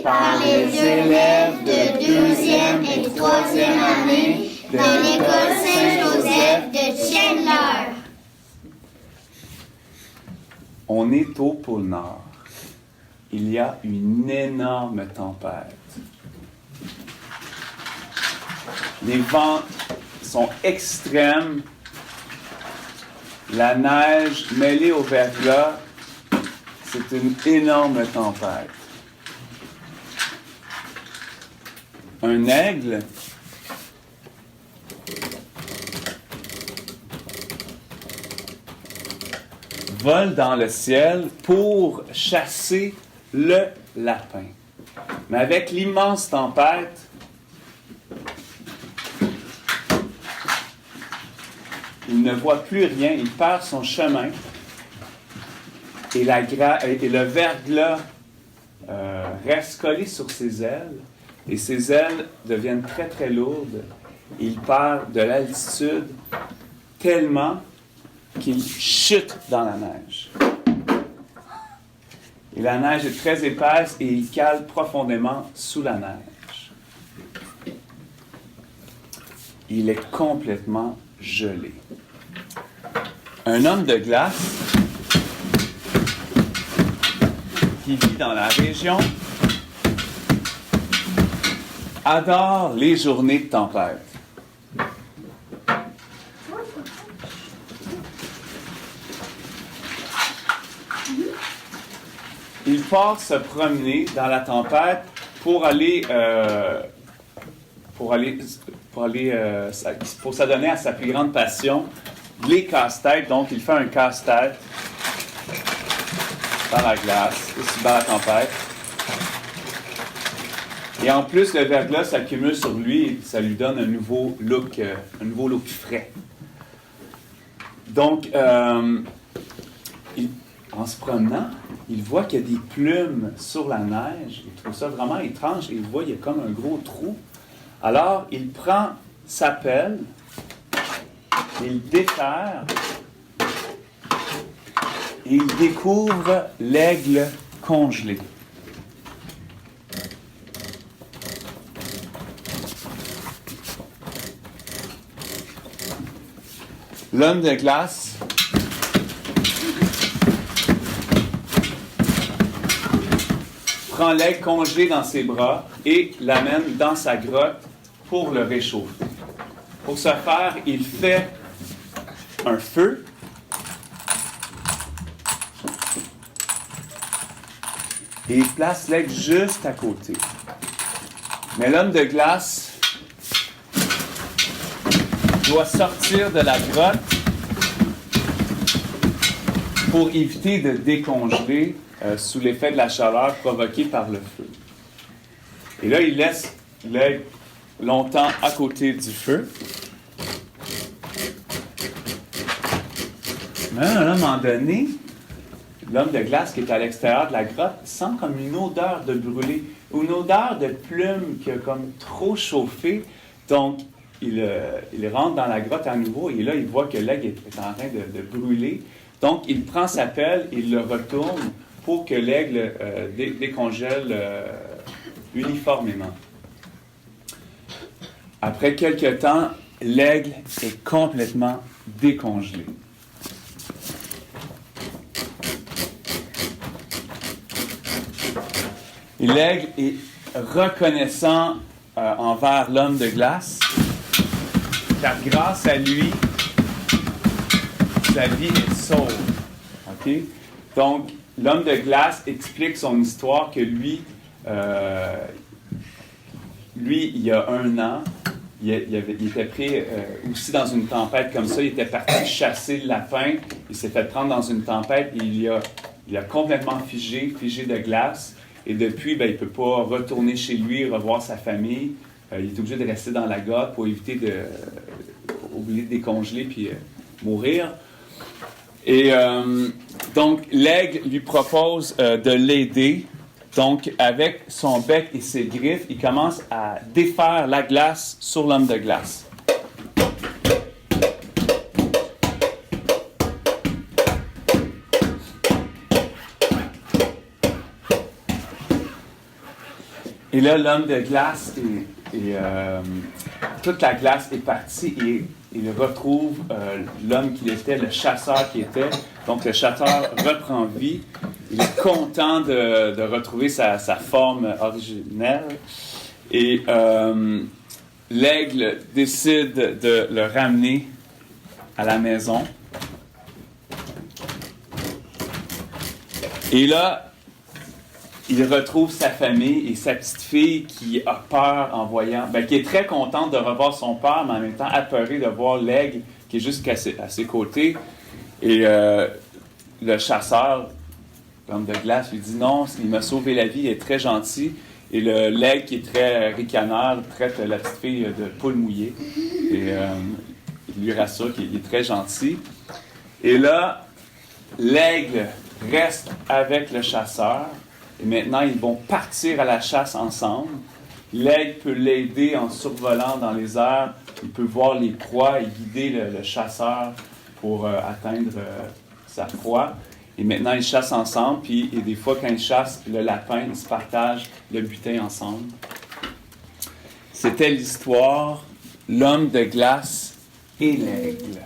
par les élèves de 2e et 3e année de l'école Saint-Joseph de Chandler. On est au pôle Nord. Il y a une énorme tempête. Les vents sont extrêmes. La neige mêlée au verglas, c'est une énorme tempête. Un aigle vole dans le ciel pour chasser le lapin. Mais avec l'immense tempête, il ne voit plus rien, il perd son chemin et le verglas reste collé sur ses ailes et ses ailes deviennent très très lourdes. Il perd de l'altitude tellement qu'il chute dans la neige. Et la neige est très épaisse et il cale profondément sous la neige. Il est complètement gelé. Un homme de glace qui vit dans la région adore les journées de tempête. Il part se promener dans la tempête pour s'adonner à sa plus grande passion, les casse-têtes. Donc, il fait un casse-tête dans la glace, aussi dans la tempête. Et en plus, le verglas s'accumule sur lui et ça lui donne un nouveau look frais. Donc, en se promenant, il voit qu'il y a des plumes sur la neige. Il trouve ça vraiment étrange. Il voit qu'il y a comme un gros trou. Alors, il prend sa pelle, il déterre et il découvre l'aigle congelé. L'homme de glace prend l'aigle congelé dans ses bras et l'amène dans sa grotte pour le réchauffer. Pour ce faire, il fait un feu et il place l'aigle juste à côté. Mais l'homme de glace doit sortir de la grotte pour éviter de décongeler sous l'effet de la chaleur provoquée par le feu. Et là, il laisse l'aigle longtemps à côté du feu. Mais à un moment donné, l'homme de glace qui est à l'extérieur de la grotte sent comme une odeur de brûlé, une odeur de plume qui a comme trop chauffé. Donc, il rentre dans la grotte à nouveau et là, il voit que l'aigle est en train de brûler. Donc, il prend sa pelle, il le retourne pour que l'aigle décongèle uniformément. Après quelques temps, l'aigle est complètement décongelé. Et l'aigle est reconnaissant envers l'homme de glace, car grâce à lui, sa vie est sauve. Okay? Donc, l'homme de glace explique son histoire que lui, il y a 1 an, il était pris aussi dans une tempête comme ça. Il était parti chasser le lapin. Il s'est fait prendre dans une tempête et il a complètement figé de glace. Et depuis, il ne peut pas retourner chez lui, revoir sa famille. Il est obligé de rester dans la grotte pour éviter de décongeler puis mourir. Et donc, l'aigle lui propose de l'aider. Donc, avec son bec et ses griffes, il commence à défaire la glace sur l'homme de glace. Et là, l'homme de glace, toute la glace est partie et il retrouve l'homme qu'il était, le chasseur qui était. Donc, le chasseur reprend vie. Il est content de retrouver sa forme originelle. Et l'aigle décide de le ramener à la maison. Et là, il retrouve sa famille et sa petite fille qui a peur en voyant, qui est très contente de revoir son père, mais en même temps apeurée de voir l'aigle qui est juste à ses côtés. Et le chasseur, l'homme de glace, lui dit non, il m'a sauvé la vie, il est très gentil. Et l'aigle qui est très ricaneur traite la petite fille de poule mouillée. Et il lui rassure qu'il est très gentil. Et là, l'aigle reste avec le chasseur. Et maintenant, ils vont partir à la chasse ensemble. L'aigle peut l'aider en survolant dans les airs. Il peut voir les proies et guider le chasseur pour atteindre sa proie. Et maintenant, ils chassent ensemble. Et des fois, quand ils chassent le lapin, ils se partagent le butin ensemble. C'était l'histoire, l'homme de glace et l'aigle.